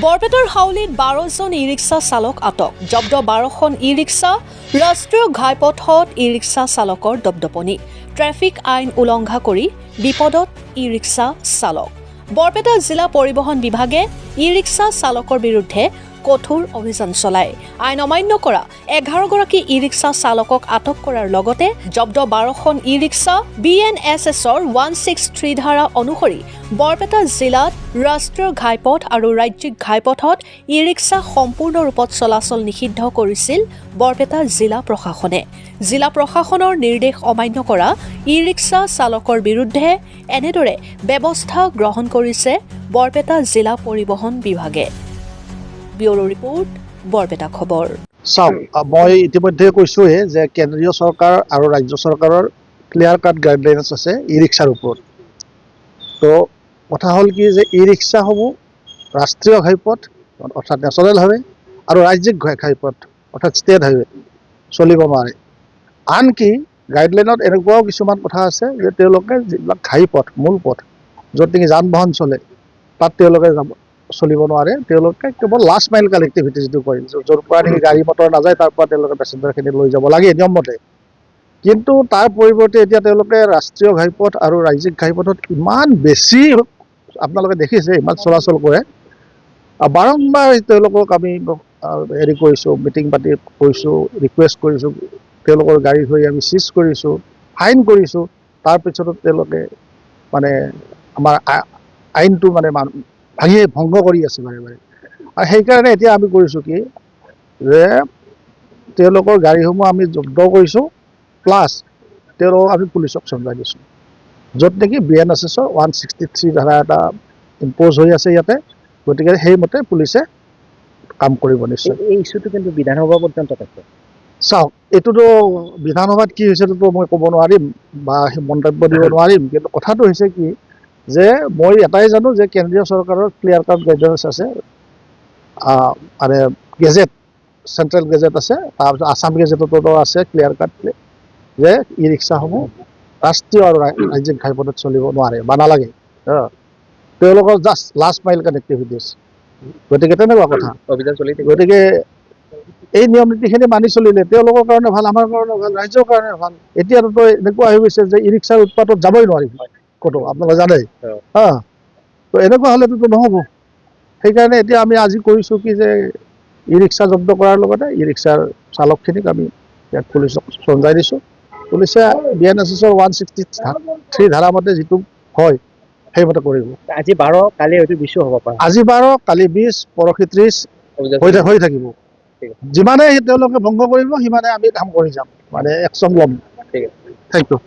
বৰপেটাৰ হাউলিত 12জন ই-ৰিক্সা চালক আটক। জব্দ 12খন ই-ৰিক্সা। ৰাষ্ট্ৰীয় ঘাইপথত ই-ৰিক্সা চালকৰ দপদপনি। ট্ৰেফিক আইন উলংঘা কৰি বিপদত ই-ৰিক্সা চালক। বৰপেটা জিলা পৰিবহণ বিভাগে ই-ৰিক্সা চালকৰ বিৰুদ্ধে কঠোৰ অভিযান চলায়। আইন অমান্য কৰা 11গৰাকী ই-ৰিক্সা চালকক আটক কৰাৰ লগতে জব্দ 12খন ই-ৰিক্সা BNSSৰ 163 ধাৰা অনুসৰি বৰপেটা জিলাত ৰাষ্ট্ৰীয় ঘাইপথ আৰু ৰাজ্যিক ঘাইপথত ই-ৰিক্সা সম্পূৰ্ণ ৰূপত চলাচল নিষিদ্ধ কৰিছিল বৰপেটা জিলা প্ৰশাসনে। জিলা প্ৰশাসনৰ নিৰ্দেশ অমান্য কৰা ই-ৰিক্সা চালকৰ বিৰুদ্ধে এনেদৰে ব্যৱস্থা গ্ৰহণ কৰিছে বৰপেটা জিলা পৰিবহণ বিভাগে। ব্যুৰো ৰিপোৰ্ট, বৰপেটা খবৰ। চাওক, মই ইতিমধ্যে কৈছোঁহে যে কেন্দ্ৰীয় চৰকাৰ আৰু ৰাজ্য চৰকাৰৰ ক্লিয়াৰ কাট গাইডলাইনছ আছে ই ৰিক্সাৰ ওপৰত। তো কথা হ'ল কি যে ই ৰিক্সাসমূহ ৰাষ্ট্ৰীয় ঘাইপথ অৰ্থাৎ নেশ্যনেল হাইৱে আৰু ৰাজ্যিক ঘাইপথ অৰ্থাৎ ষ্টেট হাইৱে চলিব নোৱাৰে। আনকি গাইডলাইনত এনেকুৱাও কিছুমান কথা আছে যে তেওঁলোকে যিবিলাক ঘাইপথ মূল পথ য'ত নেকি যান বাহন চলে তাত তেওঁলোকে চলিব নোৱাৰে। তেওঁলোকে কেৱল লাষ্ট মাইল কানেক্টিভিটি যিটো কয়, য'ৰ পৰা নেকি গাড়ী মটৰ নাযায় তাৰ পৰা তেওঁলোকে পেচেঞ্জাৰখিনি লৈ যাব লাগে নিয়মমতে। কিন্তু তাৰ পৰিৱৰ্তে এতিয়া তেওঁলোকে ৰাষ্ট্ৰীয় ঘাইপথ আৰু ৰাজ্যিক ঘাইপথত ইমান বেছি আপোনালোকে দেখিছে ইমান চলাচল কৰে। বাৰম্বাৰ তেওঁলোকক আমি হেৰি কৰিছোঁ, মিটিং পাতি কৰিছোঁ, ৰিকুৱেষ্ট কৰিছোঁ, তেওঁলোকৰ গাড়ী ধৰি আমি চিজ কৰিছোঁ, ফাইন কৰিছোঁ। তাৰপিছতো তেওঁলোকে মানে আমাৰ আইনটো মানে ভংগ কৰি আছে বাৰে বাৰে। আৰু সেইকাৰণে এতিয়া আমি কৰিছোঁ কি যে তেওঁলোকৰ গাড়ীসমূহ আমি জব্দ কৰিছোঁ, প্লাছ তেওঁলোকক আমি পুলিচক চমজাই দিছোঁ। য'ত নেকি BNSSৰ 163 ধাৰা এটা ইম্প'জ হৈ আছে ইয়াতে। গতিকে সেইমতে পুলিচে কাম কৰিব নিশ্চয়। এই ইছ্যুটো কিন্তু বিধানসভা পৰ্যন্ত আছে। চাওক, এইটোতো বিধানসভাত কি হৈছেতো মই ক'ব নোৱাৰিম বা মন্তব্য দিব নোৱাৰিম। কিন্তু কথাটো হৈছে কি যে মই এটাই জানো যে কেন্দ্ৰীয় চৰকাৰৰ ক্লিয়াৰ কাট গাইডলাইনছ আছে, মানে গেজেট, চেণ্ট্ৰেল গেজেট আছে, তাৰপিছত আছাম গেজেটতো আছে ক্লিয়াৰ কাট যে ই ৰিক্সাসমূহ ৰাষ্ট্ৰীয় আৰু ৰাজ্যিক ঘাইপথত চলিব নোৱাৰে বা নালাগে। তেওঁলোকৰ জাষ্ট লাষ্ট মাইল কানেক্টিভিটিছ। গতিকে তেনেকুৱা কথা। অভিযান চলি থাকে। গতিকে এই নিয়ম নীতিখিনি মানি চলিলে তেওঁলোকৰ কাৰণে ভাল, আমাৰ কাৰণে ভাল, ৰাজ্যৰ কাৰণে ভাল। এতিয়াতো এনেকুৱা হৈ গৈছে যে ই ৰিক্সাৰ উৎপাতত যাবই নোৱাৰি ক'তো, আপোনালোকে জানে। তো এনেকুৱা হ'লেতো নহ'ব। সেইকাৰণে এতিয়া আমি আজি কৰিছোঁ কি যে ই ৰিক্সা জব্দ কৰাৰ লগতে ই ৰিক্সাৰ চালকখিনিক আমি ইয়াত পুলিচক চমজাই দিছোঁ। পুলিচে BNSSৰ 163 ধাৰা মতে যিটো হয় সেইমতে কৰিব। আজি 12, কালি হয়তো 20 হ'ব পাৰে। আজি 12, কালি 20, পৰহি 30 হৈ থাকিব। যিমানে তেওঁলোকে ভংগ কৰিব সিমানে আমি কাম কৰি যাম, মানে একশ্যন ল'ম। ঠিক আছে। Thank U.